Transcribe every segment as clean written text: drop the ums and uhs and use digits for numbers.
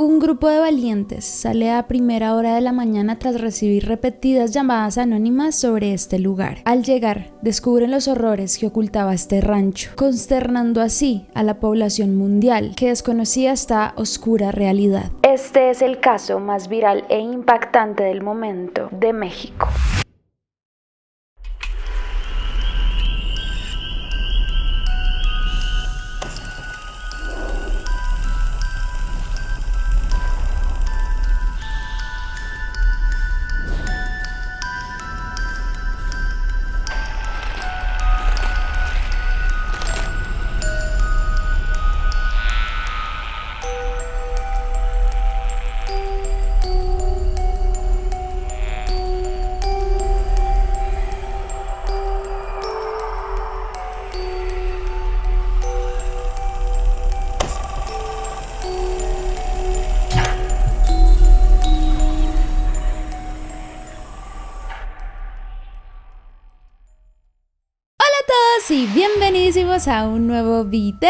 Un grupo de valientes sale a primera hora de la mañana tras recibir repetidas llamadas anónimas sobre este lugar. Al llegar, descubren los horrores que ocultaba este rancho, consternando así a la población mundial que desconocía esta oscura realidad. Este es el caso más viral e impactante del momento de México. Y bienvenidos a un nuevo video.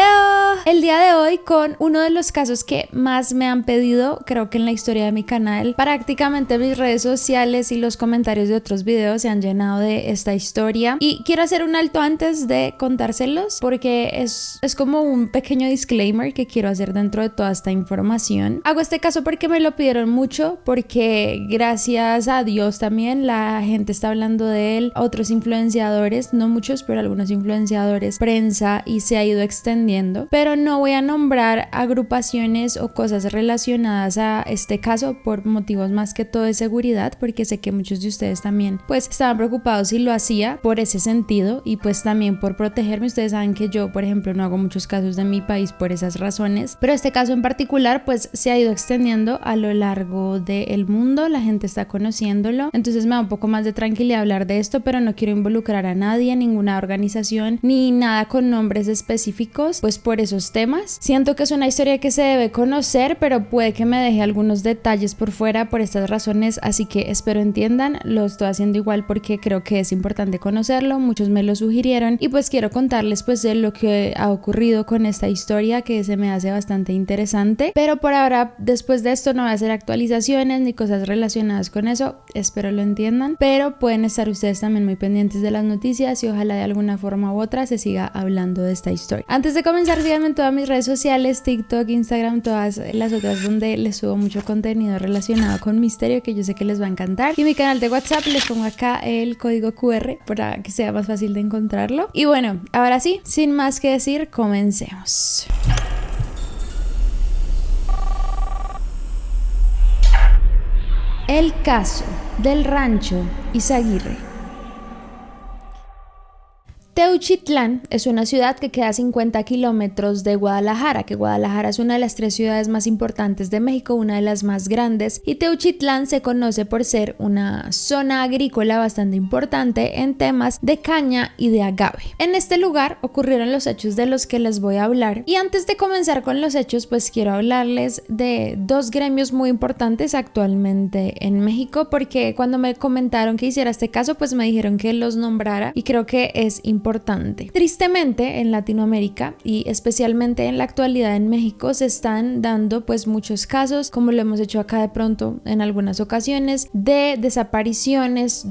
El día de hoy con uno de los casos que más me han pedido, creo que en la historia de mi canal. Prácticamente mis redes sociales y los comentarios de otros videos se han llenado de esta historia. Y quiero hacer un alto antes de contárselos porque es como un pequeño disclaimer que quiero hacer dentro de toda esta información. Hago este caso porque me lo pidieron mucho, porque gracias a Dios también la gente está hablando de él. Otros influenciadores, no muchos, pero algunos influenciadores, prensa, y se ha ido extendiendo, pero no voy a nombrar agrupaciones o cosas relacionadas a este caso por motivos más que todo de seguridad, porque sé que muchos de ustedes también pues estaban preocupados si lo hacía por ese sentido y pues también por protegerme. Ustedes saben que yo, por ejemplo, no hago muchos casos de mi país por esas razones, pero este caso en particular pues se ha ido extendiendo a lo largo del mundo, la gente está conociéndolo, entonces me da un poco más de tranquilidad hablar de esto, pero no quiero involucrar a nadie, ninguna organización ni nada con nombres específicos, pues por esos temas. Siento que es una historia que se debe conocer, pero puede que me deje algunos detalles por fuera por estas razones, así que espero entiendan. Lo estoy haciendo igual porque creo que es importante conocerlo, muchos me lo sugirieron y pues quiero contarles pues de lo que ha ocurrido con esta historia que se me hace bastante interesante, pero por ahora después de esto no voy a hacer actualizaciones ni cosas relacionadas con eso, espero lo entiendan, pero pueden estar ustedes también muy pendientes de las noticias y ojalá de alguna forma u otra se siga hablando de esta historia. Antes de comenzar, síganme en todas mis redes sociales, TikTok, Instagram, todas las otras donde les subo mucho contenido relacionado con misterio que yo sé que les va a encantar, y mi canal de WhatsApp les pongo acá el código QR para que sea más fácil de encontrarlo. Y bueno, ahora sí, sin más que decir, comencemos. El caso del rancho Izaguirre. Teuchitlán es una ciudad que queda a 50 kilómetros de Guadalajara, que Guadalajara es una de las 3 ciudades más importantes de México, una de las más grandes, y Teuchitlán se conoce por ser una zona agrícola bastante importante en temas de caña y de agave. En este lugar ocurrieron los hechos de los que les voy a hablar, y antes de comenzar con los hechos pues quiero hablarles de dos gremios muy importantes actualmente en México, porque cuando me comentaron que hiciera este caso pues me dijeron que los nombrara y creo que es importante. Tristemente en Latinoamérica y especialmente en la actualidad en México se están dando pues muchos casos, como lo hemos hecho acá de pronto en algunas ocasiones, de desapariciones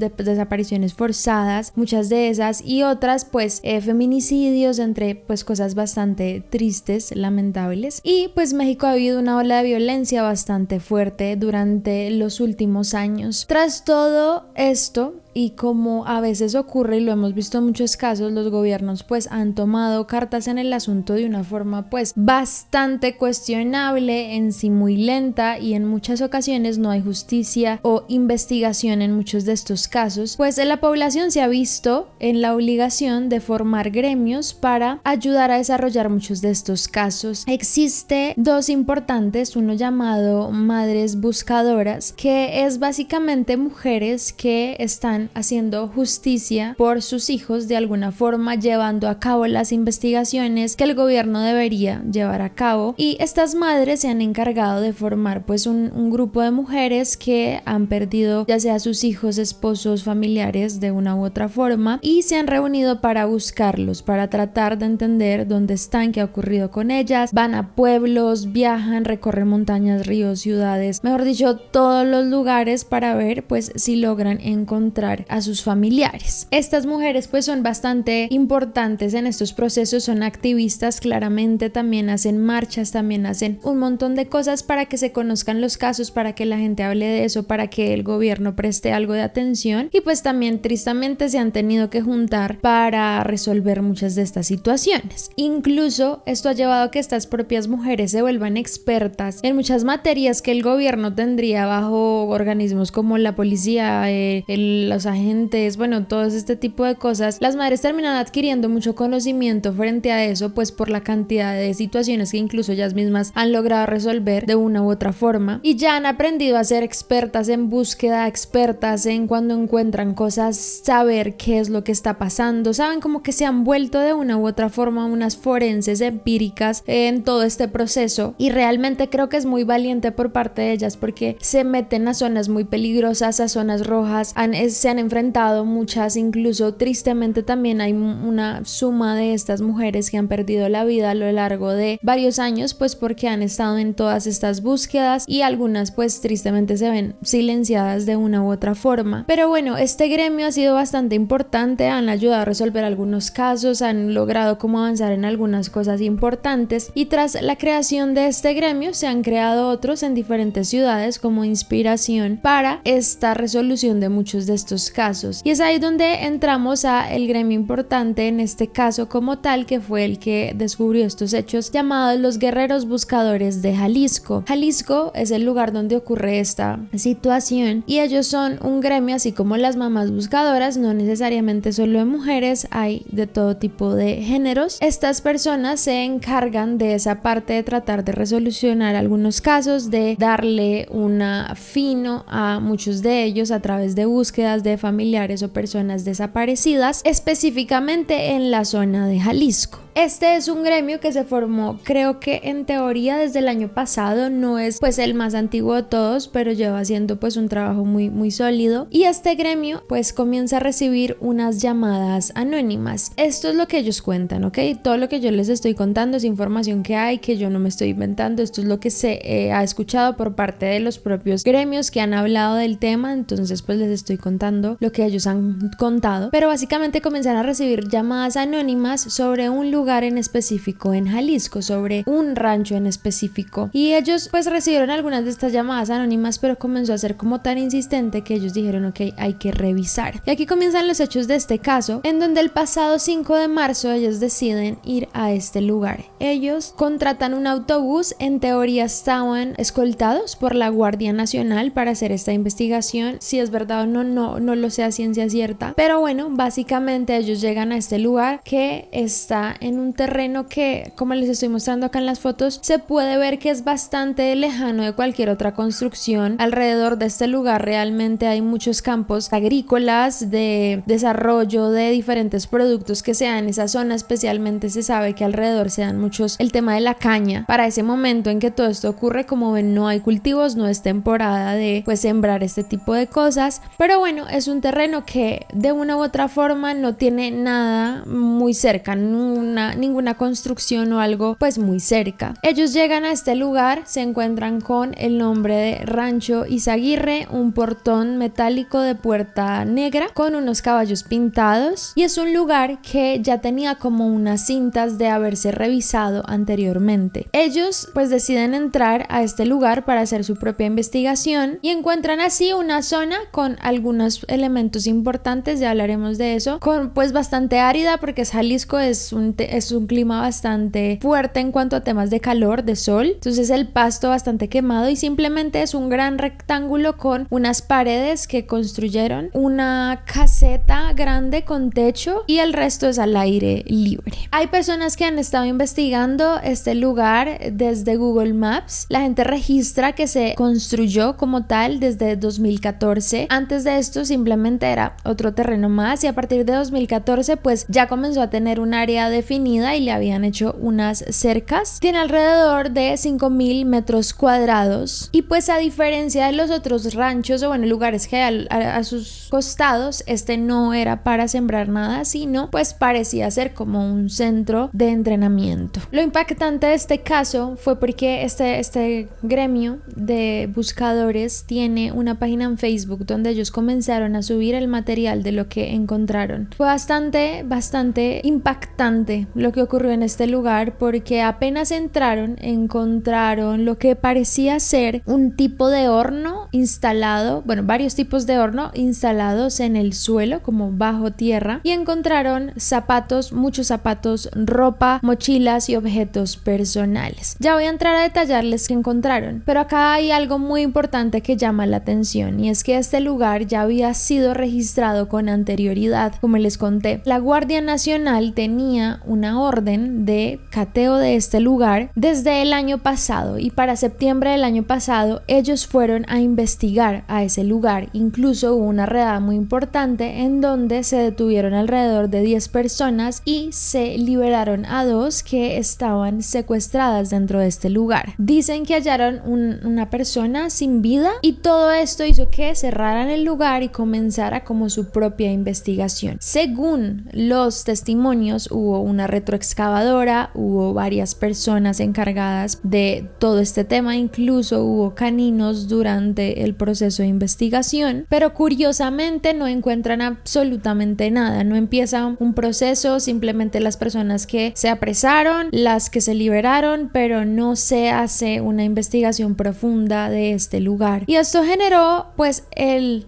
forzadas, muchas de esas, y otras pues feminicidios, entre pues cosas bastante tristes, lamentables. Y pues México ha vivido una ola de violencia bastante fuerte durante los últimos años. Tras todo esto, y como a veces ocurre y lo hemos visto en muchos casos, los gobiernos pues han tomado cartas en el asunto de una forma pues bastante cuestionable, en sí muy lenta, y en muchas ocasiones no hay justicia o investigación en muchos de estos casos, pues la población se ha visto en la obligación de formar gremios para ayudar a desarrollar muchos de estos casos. Existe dos importantes, uno llamado Madres Buscadoras, que es básicamente mujeres que están están haciendo justicia por sus hijos, de alguna forma llevando a cabo las investigaciones que el gobierno debería llevar a cabo. Y estas madres se han encargado de formar pues un grupo de mujeres que han perdido ya sea sus hijos, esposos, familiares de una u otra forma, y se han reunido para buscarlos, para tratar de entender dónde están, qué ha ocurrido con ellas. Van a pueblos, viajan, recorren montañas, ríos, ciudades, mejor dicho, todos los lugares para ver pues si logran encontrar a sus familiares. Estas mujeres pues son bastante importantes en estos procesos, son activistas claramente, también hacen marchas, también hacen un montón de cosas para que se conozcan los casos, para que la gente hable de eso, para que el gobierno preste algo de atención, y pues también tristemente se han tenido que juntar para resolver muchas de estas situaciones. Incluso esto ha llevado a que estas propias mujeres se vuelvan expertas en muchas materias que el gobierno tendría bajo organismos como la policía, los agentes, bueno, todo este tipo de cosas. Las madres terminan adquiriendo mucho conocimiento frente a eso, pues por la cantidad de situaciones que incluso ellas mismas han logrado resolver de una u otra forma, y ya han aprendido a ser expertas en búsqueda, expertas en cuando encuentran cosas, saber qué es lo que está pasando. Saben, como que se han vuelto de una u otra forma unas forenses empíricas en todo este proceso, y realmente creo que es muy valiente por parte de ellas porque se meten a zonas muy peligrosas, a zonas rojas, se han enfrentado muchas, incluso tristemente también hay una suma de estas mujeres que han perdido la vida a lo largo de varios años, pues porque han estado en todas estas búsquedas, y algunas pues tristemente se ven silenciadas de una u otra forma. Pero bueno, este gremio ha sido bastante importante, han ayudado a resolver algunos casos, han logrado como avanzar en algunas cosas importantes, y tras la creación de este gremio se han creado otros en diferentes ciudades como inspiración para esta resolución de muchos de estos casos. Y es ahí donde entramos a el gremio importante en este caso como tal, que fue el que descubrió estos hechos, llamados los Guerreros Buscadores de Jalisco. Jalisco es el lugar donde ocurre esta situación, y ellos son un gremio así como las mamás buscadoras, no necesariamente solo de mujeres, hay de todo tipo de géneros. Estas personas se encargan de esa parte de tratar de resolucionar algunos casos, de darle una fino a muchos de ellos a través de búsquedas de familiares o personas desaparecidas, específicamente en la zona de Jalisco. Este es un gremio que se formó, creo que en teoría desde el año pasado, no es pues el más antiguo de todos, pero lleva haciendo pues un trabajo muy sólido, y este gremio pues comienza a recibir unas llamadas anónimas. Esto es lo que ellos cuentan, ¿ok? Todo lo que yo les estoy contando es información que hay, que yo no me estoy inventando, esto es lo que se ha escuchado por parte de los propios gremios que han hablado del tema, entonces pues les estoy contando lo que ellos han contado. Pero básicamente comienzan a recibir llamadas anónimas sobre un lugar en específico en Jalisco, sobre un rancho en específico, y ellos pues recibieron algunas de estas llamadas anónimas, pero comenzó a ser como tan insistente que ellos dijeron ok, hay que revisar. Y aquí comienzan los hechos de este caso, en donde el pasado 5 de marzo ellos deciden ir a este lugar. Ellos contratan un autobús, en teoría estaban escoltados por la Guardia Nacional para hacer esta investigación, si es verdad o no lo sé a ciencia cierta, pero bueno, básicamente ellos llegan a este lugar que está en un terreno que, como les estoy mostrando acá en las fotos, se puede ver que es bastante lejano de cualquier otra construcción. Alrededor de este lugar realmente hay muchos campos agrícolas de desarrollo de diferentes productos que se dan en esa zona, especialmente se sabe que alrededor se dan muchos el tema de la caña. Para ese momento en que todo esto ocurre, como ven, no hay cultivos, no es temporada de pues sembrar este tipo de cosas, pero bueno, es un terreno que de una u otra forma no tiene nada muy cerca, ninguna construcción o algo pues muy cerca. Ellos llegan a este lugar, se encuentran con el nombre de Rancho Izaguirre, un portón metálico de puerta negra con unos caballos pintados, y es un lugar que ya tenía como unas cintas de haberse revisado anteriormente. Ellos pues deciden entrar a este lugar para hacer su propia investigación y encuentran así una zona con algunos elementos importantes, ya hablaremos de eso, con pues bastante árida porque Jalisco es es un clima bastante fuerte en cuanto a temas de calor, de sol, entonces el pasto bastante quemado y simplemente es un gran rectángulo con unas paredes que construyeron, una caseta grande con techo y el resto es al aire libre. Hay personas que han estado investigando este lugar desde Google Maps. La gente registra que se construyó como tal desde 2014. Antes de esto simplemente era otro terreno más y a partir de 2014 pues ya comenzó a tener un área definida y le habían hecho unas cercas. Tiene alrededor de 5,000 metros cuadrados y pues a diferencia de los otros ranchos o bueno lugares que hay a sus costados, este no era para sembrar nada, sino pues parecía ser como un centro de entrenamiento. Lo impactante de este caso fue porque este gremio de buscadores tiene una página en Facebook donde ellos comenzaron a subir el material de lo que encontraron. Fue bastante impactante lo que ocurrió en este lugar porque apenas encontraron lo que parecía ser un tipo de horno instalado, bueno, varios tipos de horno instalados en el suelo como bajo tierra y encontraron zapatos, muchos zapatos, ropa, mochilas y objetos personales. Ya voy a entrar a detallarles qué encontraron, pero acá hay algo muy importante que llama la atención y es que este lugar ya había sido registrado con anterioridad, como les conté. La Guardia Nacional tenía una orden de cateo de este lugar desde el año pasado y para septiembre del año pasado ellos fueron a investigar a ese lugar. Incluso hubo una redada muy importante en donde se detuvieron alrededor de 10 personas y se liberaron a 2 que estaban secuestradas dentro de este lugar. Dicen que hallaron una persona sin vida y todo esto hizo que cerraran el lugar y comenzara como su propia investigación. Según los testimonios, hubo una retroexcavadora, hubo varias personas encargadas de todo este tema, incluso hubo caninos durante el proceso de investigación, pero curiosamente no encuentran absolutamente nada, no empieza un proceso, simplemente las personas que se apresaron, las que se liberaron, pero no se hace una investigación profunda de este lugar. Y esto generó pues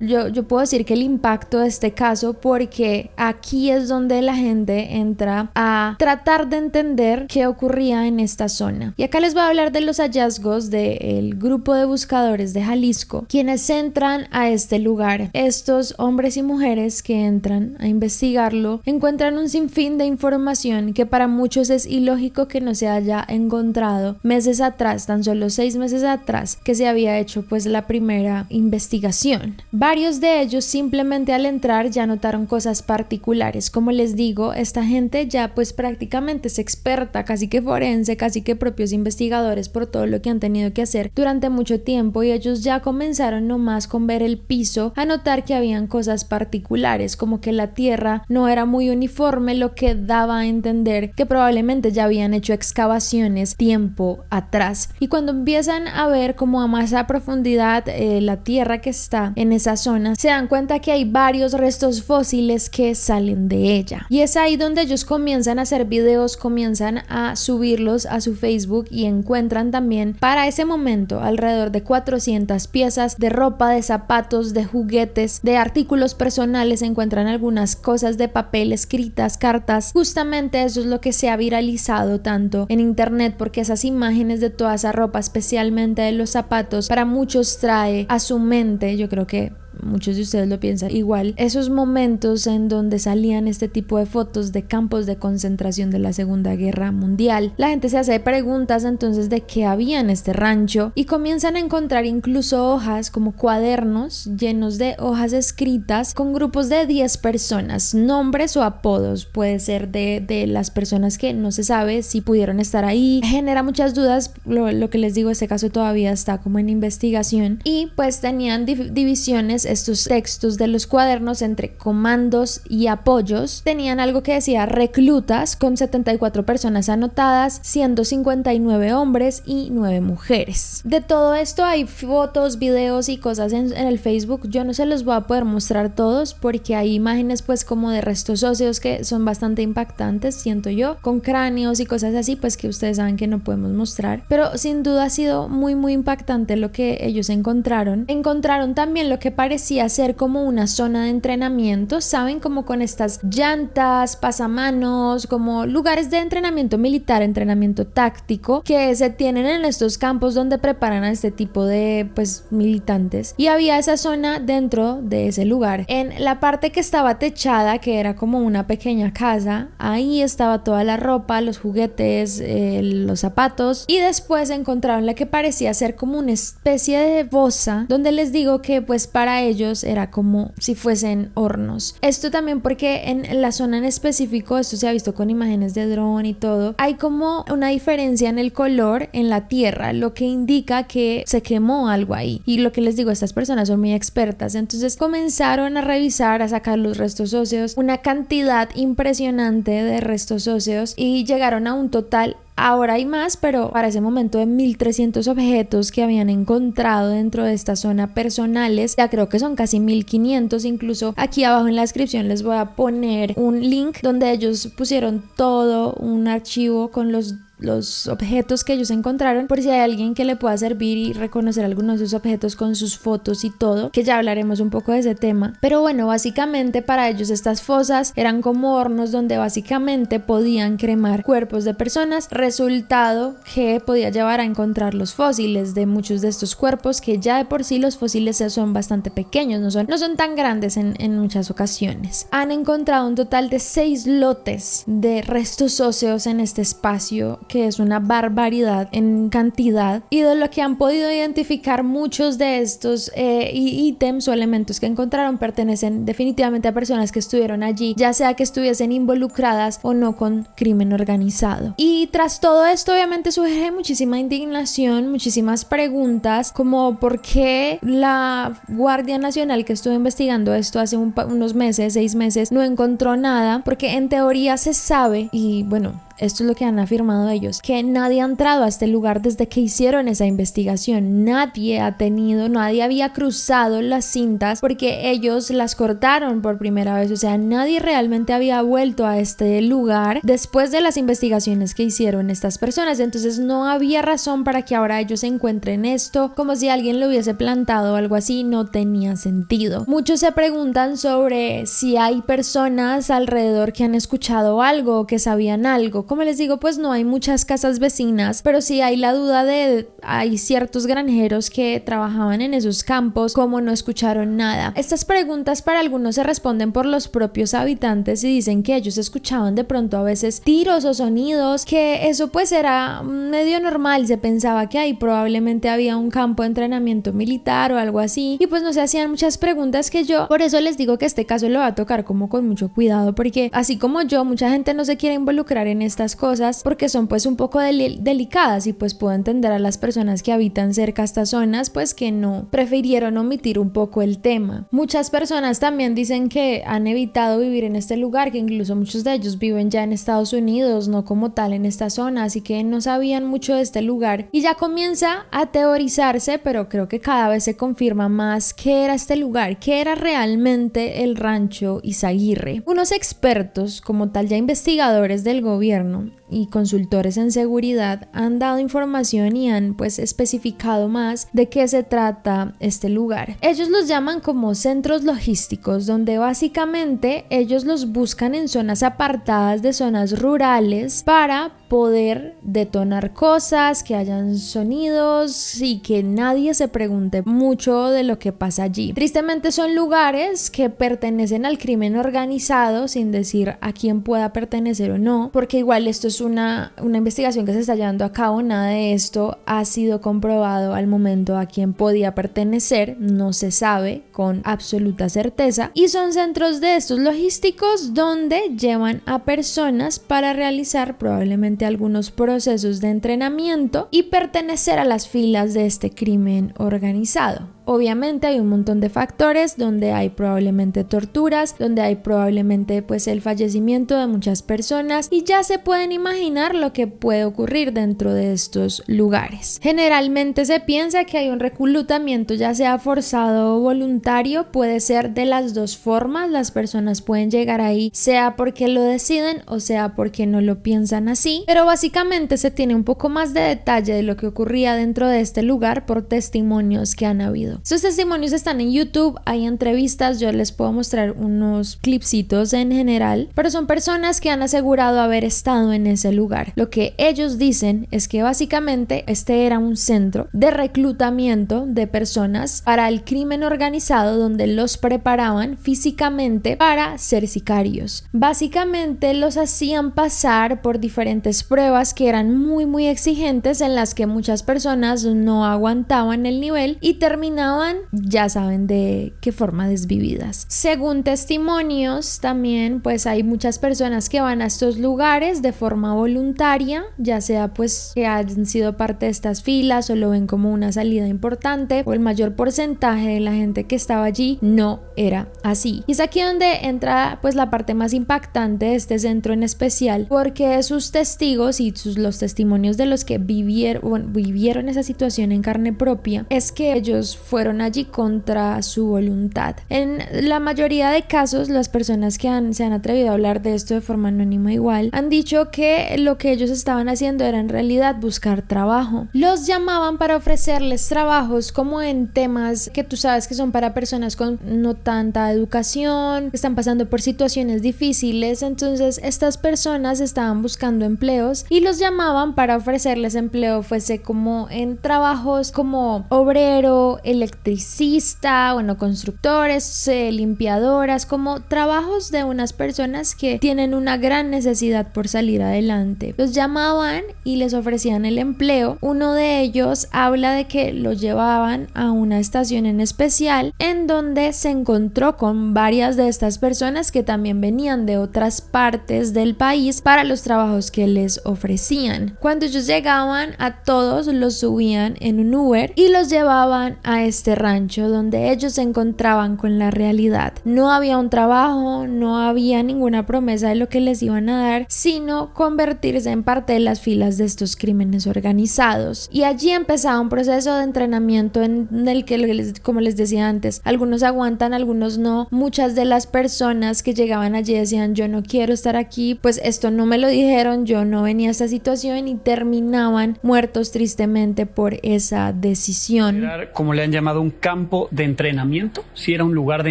yo puedo decir que el impacto de este caso, porque aquí es donde la gente entra a tratar de entender qué ocurría en esta zona. Y acá les voy a hablar de los hallazgos del grupo de buscadores de Jalisco, quienes entran a este lugar. Estos hombres y mujeres que entran a investigarlo encuentran un sinfín de información que para muchos es ilógico que no se haya encontrado meses atrás, tan solo 6 meses atrás, que se había hecho pues la primera investigación. Varios de ellos simplemente al entrar ya notaron cosas particulares. Como les digo, esta gente ya pues prácticamente es experta, casi que forense, casi que propios investigadores por todo lo que han tenido que hacer durante mucho tiempo, y ellos ya comenzaron nomás con ver el piso a notar que habían cosas particulares, como que la tierra no era muy uniforme, lo que daba a entender que probablemente ya habían hecho excavaciones tiempo atrás. Y cuando empiezan a ver como a más a profundidad la tierra que está en esa zona, se dan cuenta que hay varios restos fósiles que salen de ella, y es ahí donde ellos comienzan a hacer videos, comienzan a subirlos a su Facebook y encuentran también para ese momento alrededor de 400 piezas de ropa, de zapatos, de juguetes, de artículos personales. Encuentran algunas cosas de papel escritas, cartas. Justamente eso es lo que se ha viralizado tanto en internet, porque esas imágenes de toda esa ropa, especialmente de los zapatos, para muchos trae a su mente, yo creo que muchos de ustedes lo piensan igual, esos momentos en donde salían este tipo de fotos de campos de concentración de la Segunda Guerra Mundial. La gente se hace preguntas entonces de qué había en este rancho y comienzan a encontrar incluso hojas como cuadernos llenos de hojas escritas con grupos de 10 personas, nombres o apodos, puede ser de las personas que no se sabe si pudieron estar ahí. Genera muchas dudas, lo que les digo, este caso todavía está como en investigación, y pues tenían divisiones estos textos de los cuadernos entre comandos y apoyos. Tenían algo que decía reclutas, con 74 personas anotadas, siendo 59 hombres y 9 mujeres. De todo esto hay fotos, videos y cosas en el Facebook. Yo no se los voy a poder mostrar todos porque hay imágenes pues como de restos óseos que son bastante impactantes, siento yo, con cráneos y cosas así pues que ustedes saben que no podemos mostrar, pero sin duda ha sido muy impactante lo que ellos encontraron. Encontraron también lo que parece parecía ser como una zona de entrenamiento, ¿saben? Como con estas llantas, pasamanos, como lugares de entrenamiento militar, entrenamiento táctico que se tienen en estos campos donde preparan a este tipo de pues militantes. Y había esa zona dentro de ese lugar. En la parte que estaba techada, que era como una pequeña casa, ahí estaba toda la ropa, los juguetes, los zapatos, y después encontraron la que parecía ser como una especie de fosa, donde les digo que pues para ellos era como si fuesen hornos. Esto también porque en la zona en específico, esto se ha visto con imágenes de dron y todo, hay como una diferencia en el color en la tierra, lo que indica que se quemó algo ahí. Y lo que les digo, estas personas son muy expertas, entonces comenzaron a revisar, a sacar los restos óseos, una cantidad impresionante de restos óseos, y llegaron a un total, ahora hay más, pero para ese momento, de 1300 objetos que habían encontrado dentro de esta zona personales. Ya creo que son casi 1500. Incluso aquí abajo en la descripción les voy a poner un link donde ellos pusieron todo un archivo con los objetos que ellos encontraron, por si hay alguien que le pueda servir y reconocer algunos de esos objetos con sus fotos y todo, que ya hablaremos un poco de ese tema. Pero bueno, básicamente para ellos estas fosas eran como hornos donde básicamente podían cremar cuerpos de personas, resultado que podía llevar a encontrar los fósiles de muchos de estos cuerpos, que ya de por sí los fósiles son bastante pequeños, no son tan grandes en muchas ocasiones. Han encontrado un total de 6 lotes de restos óseos en este espacio, que es una barbaridad en cantidad, y de lo que han podido identificar, muchos de estos ítems o elementos que encontraron pertenecen definitivamente a personas que estuvieron allí, ya sea que estuviesen involucradas o no con crimen organizado. Y tras todo esto, obviamente surge muchísima indignación, muchísimas preguntas, como por qué la Guardia Nacional, que estuvo investigando esto hace unos meses, 6 meses, no encontró nada, porque en teoría se sabe, y bueno, esto es lo que han afirmado ellos, que nadie ha entrado a este lugar desde que hicieron esa investigación. Nadie había cruzado las cintas porque ellos las cortaron por primera vez. O sea, nadie realmente había vuelto a este lugar después de las investigaciones que hicieron estas personas. Entonces no había razón para que ahora ellos encuentren esto como si alguien lo hubiese plantado o algo así. No tenía sentido. Muchos se preguntan sobre si hay personas alrededor que han escuchado algo o que sabían algo. Como les digo, pues no hay muchas casas vecinas, pero sí hay la duda de hay ciertos granjeros que trabajaban en esos campos, como no escucharon nada. Estas preguntas para algunos se responden por los propios habitantes y dicen que ellos escuchaban de pronto a veces tiros o sonidos, que eso pues era medio normal. Se pensaba que ahí probablemente había un campo de entrenamiento militar o algo así, y pues no se hacían muchas preguntas, que yo por eso les digo que este caso lo va a tocar como con mucho cuidado, porque así como yo, mucha gente no se quiere involucrar en estas cosas porque son pues un poco delicadas, y pues puedo entender a las personas que habitan cerca a estas zonas pues que no prefirieron omitir un poco el tema. Muchas personas también dicen que han evitado vivir en este lugar, que incluso muchos de ellos viven ya en Estados Unidos, no como tal en esta zona, así que no sabían mucho de este lugar, y ya comienza a teorizarse, pero creo que cada vez se confirma más qué era este lugar, qué era realmente el rancho Izaguirre. Unos expertos, como tal ya investigadores del gobierno y consultores en seguridad, han dado información y han pues especificado más de qué se trata este lugar. Ellos los llaman como centros logísticos, donde básicamente ellos los buscan en zonas apartadas de zonas rurales para poder detonar cosas, que hayan sonidos y que nadie se pregunte mucho de lo que pasa allí. Tristemente son lugares que pertenecen al crimen organizado, sin decir a quién pueda pertenecer o no, porque igual esto es una investigación que se está llevando a cabo. Nada de esto ha sido comprobado al momento a quién podía pertenecer, no se sabe con absoluta certeza, y son centros de estos logísticos donde llevan a personas para realizar probablemente algunos procesos de entrenamiento y pertenecer a las filas de este crimen organizado. Obviamente hay un montón de factores donde hay probablemente torturas, donde hay probablemente pues el fallecimiento de muchas personas, y ya se pueden imaginar lo que puede ocurrir dentro de estos lugares. Generalmente se piensa que hay un reclutamiento, ya sea forzado o voluntario. Puede ser de las dos formas. Las personas pueden llegar ahí sea porque lo deciden o sea porque no lo piensan así, pero básicamente se tiene un poco más de detalle de lo que ocurría dentro de este lugar por testimonios que han habido sucedido. Estos testimonios están en YouTube, hay entrevistas, yo les puedo mostrar unos clipsitos en general, pero son personas que han asegurado haber estado en ese lugar. Lo que ellos dicen es que básicamente este era un centro de reclutamiento de personas para el crimen organizado, donde los preparaban físicamente para ser sicarios. Básicamente los hacían pasar por diferentes pruebas que eran muy exigentes, en las que muchas personas no aguantaban el nivel y terminaban, ya saben de qué forma, desvividas. Según testimonios también, pues hay muchas personas que van a estos lugares de forma voluntaria, ya sea pues que hayan sido parte de estas filas o lo ven como una salida importante, o el mayor porcentaje de la gente que estaba allí no era así. Y es aquí donde entra pues la parte más impactante de este centro en especial, porque sus testigos y los testimonios de los que vivieron esa situación en carne propia, es que ellos fueron allí contra su voluntad. En la mayoría de casos, las personas que se han atrevido a hablar de esto de forma anónima igual, han dicho que lo que ellos estaban haciendo era en realidad buscar trabajo. Los llamaban para ofrecerles trabajos como en temas que tú sabes que son para personas con no tanta educación, que están pasando por situaciones difíciles. Entonces estas personas estaban buscando empleos y los llamaban para ofrecerles empleo, fuese como en trabajos como obrero, electricista, constructores, limpiadoras, como trabajos de unas personas que tienen una gran necesidad por salir adelante. Los llamaban y les ofrecían el empleo. Uno de ellos habla de que lo llevaban a una estación en especial, en donde se encontró con varias de estas personas que también venían de otras partes del país para los trabajos que les ofrecían. Cuando ellos llegaban, a todos los subían en un Uber y los llevaban a este rancho, donde ellos se encontraban con la realidad. No había un trabajo, no había ninguna promesa de lo que les iban a dar, sino convertirse en parte de las filas de estos crímenes organizados. Y allí empezaba un proceso de entrenamiento en el que, como les decía antes, algunos aguantan, algunos no. Muchas de las personas que llegaban allí decían: yo no quiero estar aquí, pues esto no me lo dijeron, yo no venía a esta situación, y terminaban muertos tristemente por esa decisión. ¿Era, como le han llamado, un campo de entrenamiento? ¿Sí era un lugar de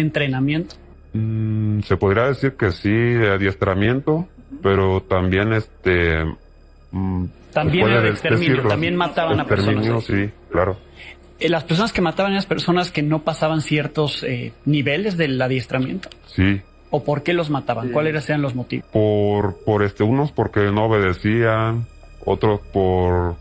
entrenamiento? Se podría decir que sí, de adiestramiento, pero también también era de exterminio, también mataban a personas. Sí, claro. Las personas que mataban, eran personas que no pasaban ciertos niveles del adiestramiento. Sí. ¿O por qué los mataban? ¿Cuáles eran los motivos? Unos porque no obedecían, otros por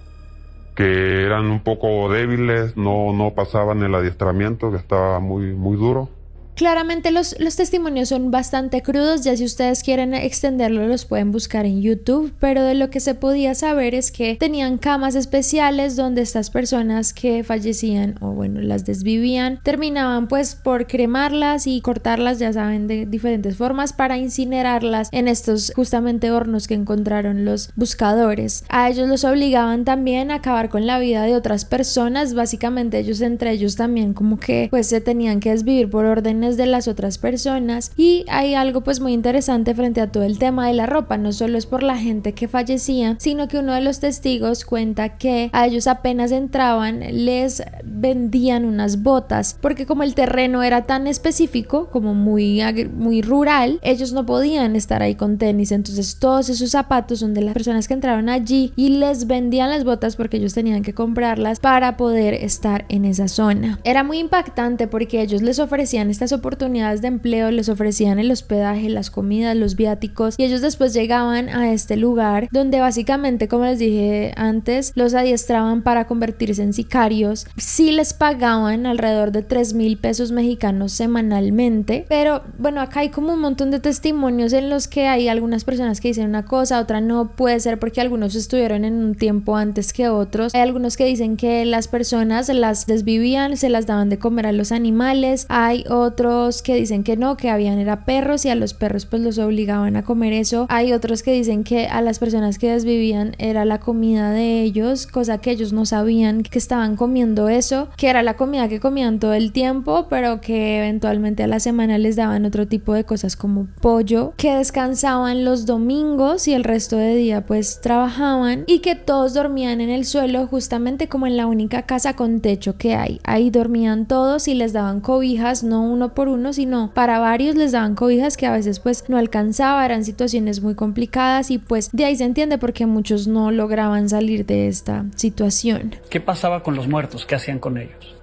que eran un poco débiles, no pasaban el adiestramiento, que estaba muy duro. Claramente los testimonios son bastante crudos, ya si ustedes quieren extenderlo los pueden buscar en YouTube, pero de lo que se podía saber es que tenían camas especiales donde estas personas que fallecían las desvivían, terminaban pues por cremarlas y cortarlas, ya saben, de diferentes formas, para incinerarlas en estos justamente hornos que encontraron los buscadores. A ellos los obligaban también a acabar con la vida de otras personas, básicamente ellos entre ellos también como que pues se tenían que desvivir por órdenes de las otras personas. Y hay algo pues muy interesante frente a todo el tema de la ropa, no solo es por la gente que fallecía, sino que uno de los testigos cuenta que a ellos apenas entraban les vendían unas botas, porque como el terreno era tan específico, como muy rural, ellos no podían estar ahí con tenis, entonces todos esos zapatos son de las personas que entraron allí y les vendían las botas porque ellos tenían que comprarlas para poder estar en esa zona. Era muy impactante porque ellos les ofrecían estas oportunidades de empleo, les ofrecían el hospedaje, las comidas, los viáticos, y ellos después llegaban a este lugar donde básicamente, como les dije antes, los adiestraban para convertirse en sicarios. Sí les pagaban alrededor de 3,000 pesos mexicanos semanalmente, pero acá hay como un montón de testimonios en los que hay algunas personas que dicen una cosa, otra no, puede ser porque algunos estuvieron en un tiempo antes que otros. Hay algunos que dicen que las personas las desvivían, se las daban de comer a los animales. Hay otros otros que dicen que no, que habían era perros y a los perros pues los obligaban a comer eso. Hay otros que dicen que a las personas que desvivían era la comida de ellos, cosa que ellos no sabían que estaban comiendo eso, que era la comida que comían todo el tiempo, pero que eventualmente a la semana les daban otro tipo de cosas como pollo, que descansaban los domingos y el resto de día pues trabajaban, y que todos dormían en el suelo, justamente como en la única casa con techo que hay. Ahí dormían todos y les daban cobijas, no uno por uno, sino para varios les daban cobijas que a veces pues no alcanzaba, eran situaciones muy complicadas, y pues de ahí se entiende por qué muchos no lograban salir de esta situación. ¿Qué pasaba con los muertos? ¿Qué hacían con ellos?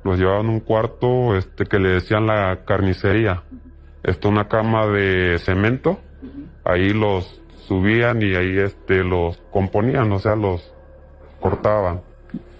Los llevaban a un cuarto que le decían la carnicería. Una cama de cemento. Ahí los subían y ahí los componían, o sea, los cortaban.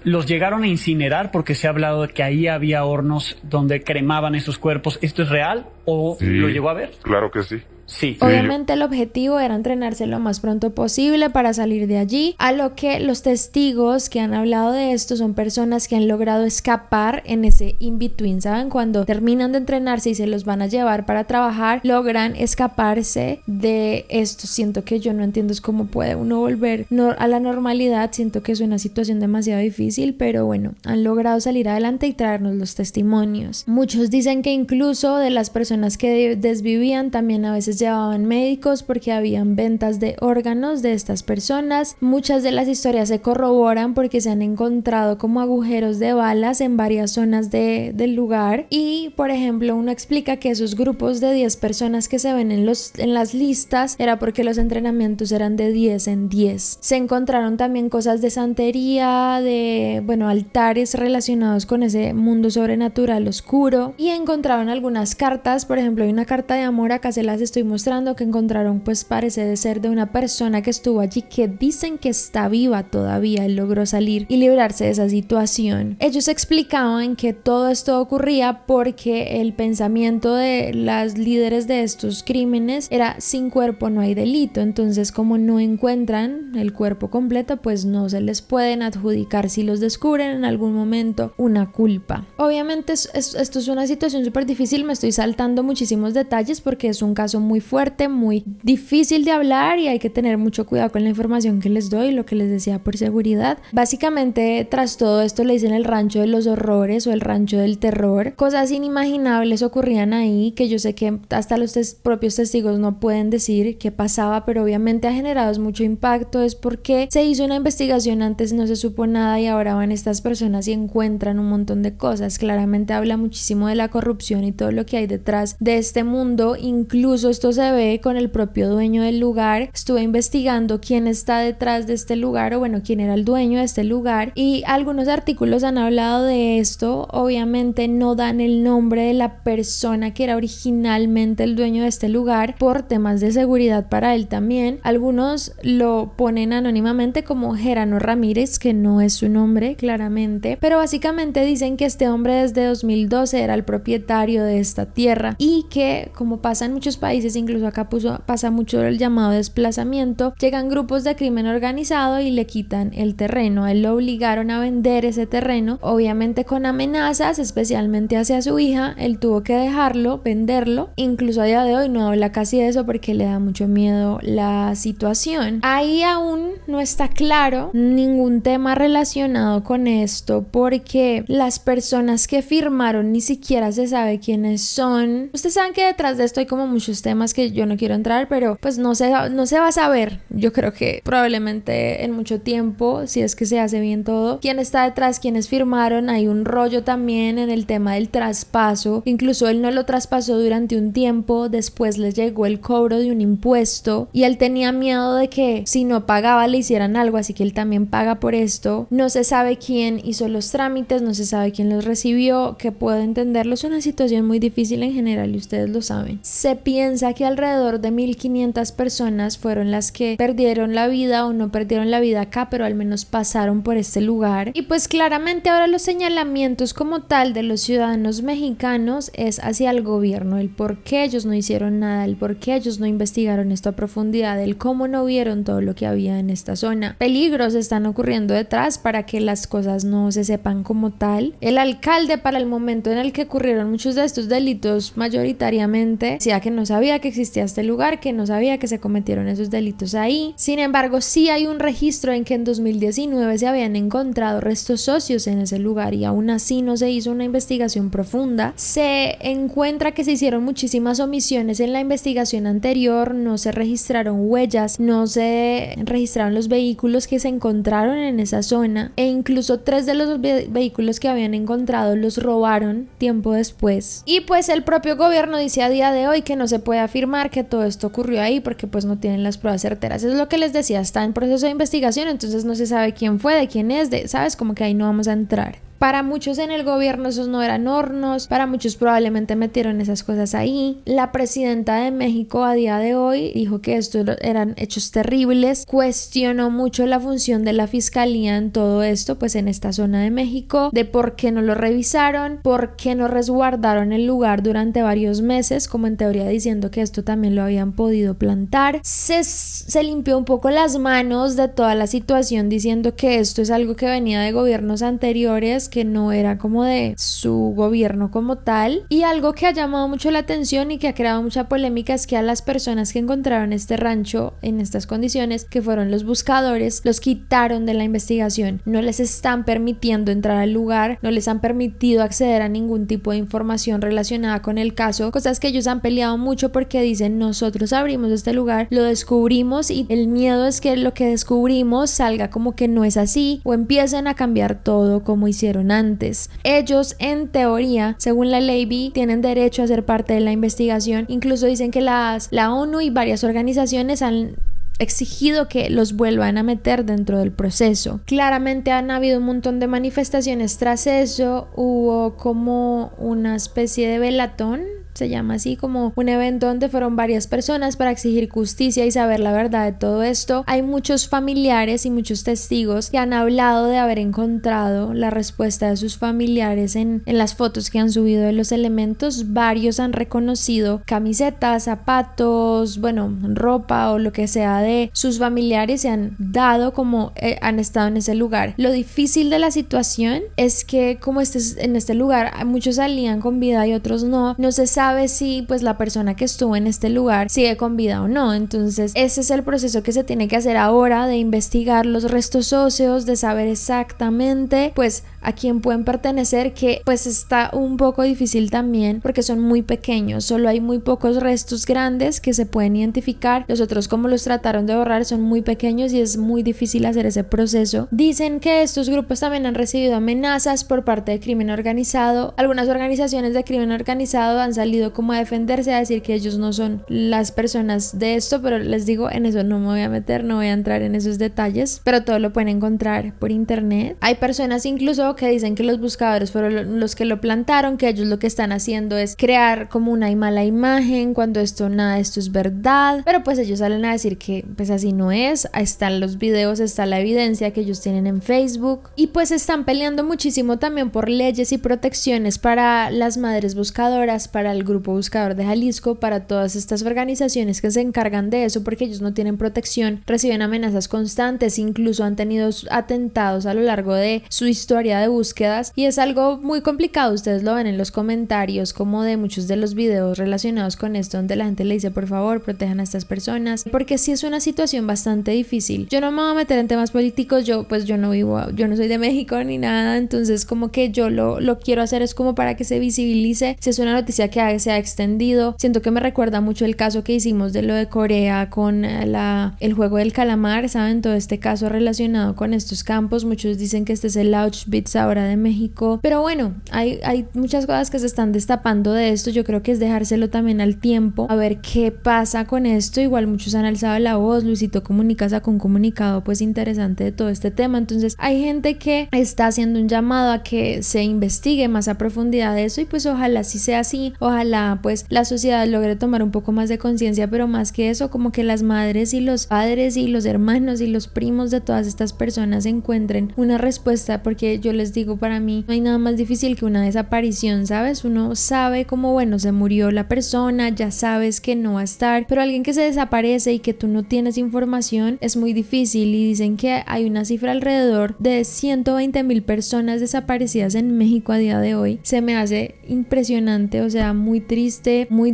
¿Los llegaron a incinerar? Porque se ha hablado de que ahí había hornos donde cremaban esos cuerpos. ¿Esto es real o Sí, lo llegó a ver? Claro que sí. Sí. Obviamente el objetivo era entrenarse lo más pronto posible para salir de allí, a lo que los testigos que han hablado de esto son personas que han logrado escapar en ese in-between, ¿saben? Cuando terminan de entrenarse y se los van a llevar para trabajar, logran escaparse de esto. Siento que yo no entiendo es cómo puede uno volver a la normalidad, siento que es una situación demasiado difícil, pero bueno, han logrado salir adelante y traernos los testimonios. Muchos dicen que incluso de las personas que desvivían también a veces llevaban médicos porque habían ventas de órganos de estas personas. Muchas de las historias se corroboran porque se han encontrado como agujeros de balas en varias zonas del lugar, y por ejemplo uno explica que esos grupos de 10 personas que se ven en las listas era porque los entrenamientos eran de 10 en 10. Se encontraron también cosas de santería, de altares relacionados con ese mundo sobrenatural oscuro, y encontraron algunas cartas. Por ejemplo, hay una carta de amor, acá se las estoy mostrando, que encontraron, pues parece de ser de una persona que estuvo allí, que dicen que está viva todavía. Él logró salir y librarse de esa situación. Ellos explicaban que todo esto ocurría porque el pensamiento de las líderes de estos crímenes era: sin cuerpo no hay delito. Entonces, como no encuentran el cuerpo completo, pues no se les pueden adjudicar, si los descubren en algún momento, una culpa. Obviamente esto es una situación súper difícil, me estoy saltando muchísimos detalles porque es un caso muy fuerte, muy difícil de hablar, y hay que tener mucho cuidado con la información que les doy, lo que les decía, por seguridad. Básicamente, tras todo esto le dicen el rancho de los horrores o el rancho del terror. Cosas inimaginables ocurrían ahí que yo sé que hasta los propios testigos no pueden decir qué pasaba, pero obviamente ha generado mucho impacto. Es porque se hizo una investigación antes, no se supo nada, y ahora van estas personas y encuentran un montón de cosas. Claramente habla muchísimo de la corrupción y todo lo que hay detrás de este mundo. Incluso esto se ve con el propio dueño del lugar. Estuve investigando quién está detrás de este lugar, o bueno, quién era el dueño de este lugar, y algunos artículos han hablado de esto. Obviamente no dan el nombre de la persona que era originalmente el dueño de este lugar por temas de seguridad para él también. Algunos lo ponen anónimamente como Gerano Ramírez, que no es su nombre claramente, pero básicamente dicen que este hombre desde 2012 era el propietario de esta tierra, y que, como pasa en muchos países, incluso acá pasa mucho el llamado desplazamiento, llegan grupos de crimen organizado y le quitan el terreno. A él lo obligaron a vender ese terreno, obviamente con amenazas, especialmente hacia su hija. Él tuvo que dejarlo, venderlo. Incluso a día de hoy no habla casi de eso porque le da mucho miedo la situación. Ahí aún no está claro ningún tema relacionado con esto, porque las personas que firmaron ni siquiera se sabe quiénes son. Ustedes saben que detrás de esto hay como muchos temas que yo no quiero entrar, pero pues no se va a saber. Yo creo que probablemente en mucho tiempo, si es que se hace bien todo, quién está detrás, quiénes firmaron. Hay un rollo también en el tema del traspaso. Incluso él no lo traspasó durante un tiempo, después les llegó el cobro de un impuesto y él tenía miedo de que si no pagaba le hicieran algo, así que él también paga por esto. No se sabe quién hizo los trámites, no se sabe quién los recibió, que puedo entenderlo, es una situación muy difícil en general y ustedes lo saben. Se piensa calcula que alrededor de 1.500 personas fueron las que perdieron la vida o no perdieron la vida acá, pero al menos pasaron por este lugar. Y pues claramente ahora los señalamientos como tal de los ciudadanos mexicanos es hacia el gobierno, el por qué ellos no hicieron nada, el por qué ellos no investigaron esto a profundidad, el cómo no vieron todo lo que había en esta zona. Peligros están ocurriendo detrás para que las cosas no se sepan como tal. El alcalde, para el momento en el que ocurrieron muchos de estos delitos, mayoritariamente decía que no sabía que existía este lugar, que no sabía que se cometieron esos delitos ahí. Sin embargo, sí hay un registro en que en 2019 se habían encontrado restos óseos en ese lugar y aún así no se hizo una investigación profunda. Se encuentra que se hicieron muchísimas omisiones en la investigación anterior, no se registraron huellas, no se registraron los vehículos que se encontraron en esa zona e incluso 3 de los vehículos que habían encontrado los robaron tiempo después. Y pues el propio gobierno dice a día de hoy que no se puede afirmar que todo esto ocurrió ahí porque pues no tienen las pruebas certeras. Es lo que les decía, está en proceso de investigación, entonces no se sabe quién fue, de quién es, ¿sabes? Como que ahí no vamos a entrar. Para muchos en el gobierno esos no eran hornos, para muchos probablemente metieron esas cosas ahí. La presidenta de México a día de hoy dijo que estos eran hechos terribles, cuestionó mucho la función de la fiscalía en todo esto, pues en esta zona de México, de por qué no lo revisaron, por qué no resguardaron el lugar durante varios meses, como en teoría diciendo que esto también lo habían podido plantar. Se limpió un poco las manos de toda la situación diciendo que esto es algo que venía de gobiernos anteriores, que no era como de su gobierno como tal. Y algo que ha llamado mucho la atención y que ha creado mucha polémica es que a las personas que encontraron este rancho en estas condiciones, que fueron los buscadores, los quitaron de la investigación, no les están permitiendo entrar al lugar, no les han permitido acceder a ningún tipo de información relacionada con el caso, cosas que ellos han peleado mucho porque dicen: nosotros abrimos este lugar, lo descubrimos y el miedo es que lo que descubrimos salga como que no es así o empiecen a cambiar todo como hicieron antes. Ellos, en teoría, según la ley, tienen derecho a ser parte de la investigación. Incluso dicen que la ONU y varias organizaciones han exigido que los vuelvan a meter dentro del proceso. Claramente han habido un montón de manifestaciones tras eso. Hubo como una especie de velatón, se llama así, como un evento donde fueron varias personas para exigir justicia y saber la verdad de todo esto. Hay muchos familiares y muchos testigos que han hablado de haber encontrado la respuesta de sus familiares en las fotos que han subido de los elementos. Varios han reconocido camisetas, zapatos, bueno, ropa o lo que sea de sus familiares, se han dado como han estado en ese lugar. Lo difícil de la situación es que como en este lugar muchos salían con vida y otros no se sabe si pues la persona que estuvo en este lugar sigue con vida o no. Entonces ese es el proceso que se tiene que hacer ahora, de investigar los restos óseos, de saber exactamente pues a quién pueden pertenecer, que pues está un poco difícil también porque son muy pequeños, solo hay muy pocos restos grandes que se pueden identificar. Los otros, como los trataron de borrar, son muy pequeños y es muy difícil hacer ese proceso. Dicen que estos grupos también han recibido amenazas por parte de crimen organizado. Algunas organizaciones de crimen organizado han salido como a defenderse, a decir que ellos no son las personas de esto, pero les digo, en eso no me voy a meter, no voy a entrar en esos detalles, pero todo lo pueden encontrar por internet. Hay personas incluso que dicen que los buscadores fueron los que lo plantaron, que ellos lo que están haciendo es crear como una mala imagen, cuando nada de esto es verdad, pero pues ellos salen a decir que pues así no es. Ahí están los videos, está la evidencia que ellos tienen en Facebook, y pues están peleando muchísimo también por leyes y protecciones para las madres buscadoras, para el Grupo Buscador de Jalisco, para todas estas organizaciones que se encargan de eso, porque ellos no tienen protección, reciben amenazas constantes, incluso han tenido atentados a lo largo de su historia de búsquedas, y es algo muy complicado. Ustedes lo ven en los comentarios como de muchos de los videos relacionados con esto, donde la gente le dice: por favor, protejan a estas personas, porque sí es una situación bastante difícil. Yo no me voy a meter en temas políticos, yo no soy de México ni nada, entonces como que yo lo quiero hacer es como para que se visibilice. Si es una noticia que se ha extendido, siento que me recuerda mucho el caso que hicimos de lo de Corea con el juego del calamar, ¿saben? Todo este caso relacionado con estos campos. Muchos dicen que este es el Auschwitz ahora de México. Pero bueno, hay muchas cosas que se están destapando de esto. Yo creo que es dejárselo también al tiempo, a ver qué pasa con esto. Igual muchos han alzado la voz. Luisito Comunica sacó un comunicado pues interesante de todo este tema. Entonces hay gente que está haciendo un llamado a que se investigue más a profundidad de eso, y pues ojalá sí sea así. Ojalá pues la sociedad logre tomar un poco más de conciencia, pero más que eso, como que las madres y los padres y los hermanos y los primos de todas estas personas encuentren una respuesta, porque yo les digo, para mí no hay nada más difícil que una desaparición, ¿sabes? Uno sabe como, bueno, se murió la persona, ya sabes que no va a estar, pero alguien que se desaparece y que tú no tienes información es muy difícil. Y dicen que hay una cifra alrededor de 120,000 personas desaparecidas en México a día de hoy. Se me hace impresionante, o sea, muy triste, muy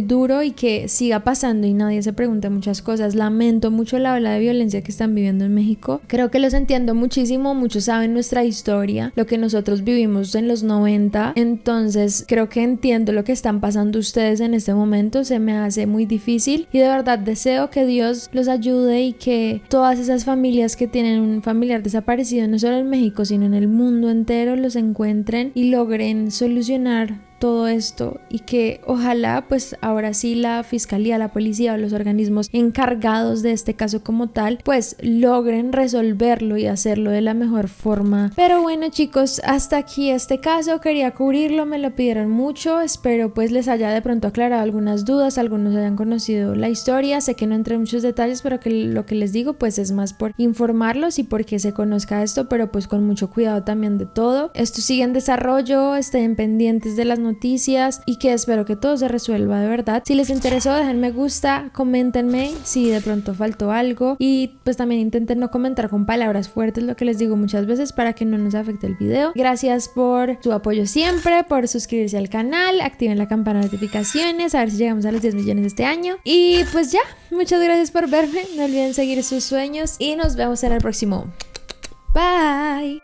duro, y que siga pasando y nadie se pregunta muchas cosas. Lamento mucho la ola de violencia que están viviendo en México. Creo que los entiendo muchísimo. Muchos saben nuestra historia, lo que nosotros vivimos en los 90, entonces creo que entiendo lo que están pasando ustedes en este momento. Se me hace muy difícil y de verdad deseo que Dios los ayude y que todas esas familias que tienen un familiar desaparecido, no solo en México sino en el mundo entero, los encuentren y logren solucionar todo esto, y que ojalá pues ahora sí la fiscalía, la policía o los organismos encargados de este caso como tal pues logren resolverlo y hacerlo de la mejor forma. Pero bueno, chicos, hasta aquí este caso, quería cubrirlo, me lo pidieron mucho, espero pues les haya de pronto aclarado algunas dudas, algunos hayan conocido la historia. Sé que no entré en muchos detalles, pero que lo que les digo pues es más por informarlos y porque se conozca esto, pero pues con mucho cuidado también de todo. Esto sigue en desarrollo, estén pendientes de las noticias y que espero que todo se resuelva de verdad. Si les interesó, dejen me gusta, coméntenme si de pronto faltó algo, y pues también intenten no comentar con palabras fuertes, lo que les digo muchas veces, para que no nos afecte el video. Gracias por su apoyo siempre, por suscribirse al canal, activen la campana de notificaciones, a ver si llegamos a los 10 millones este año. Y pues ya, muchas gracias por verme, no olviden seguir sus sueños y nos vemos en el próximo. Bye.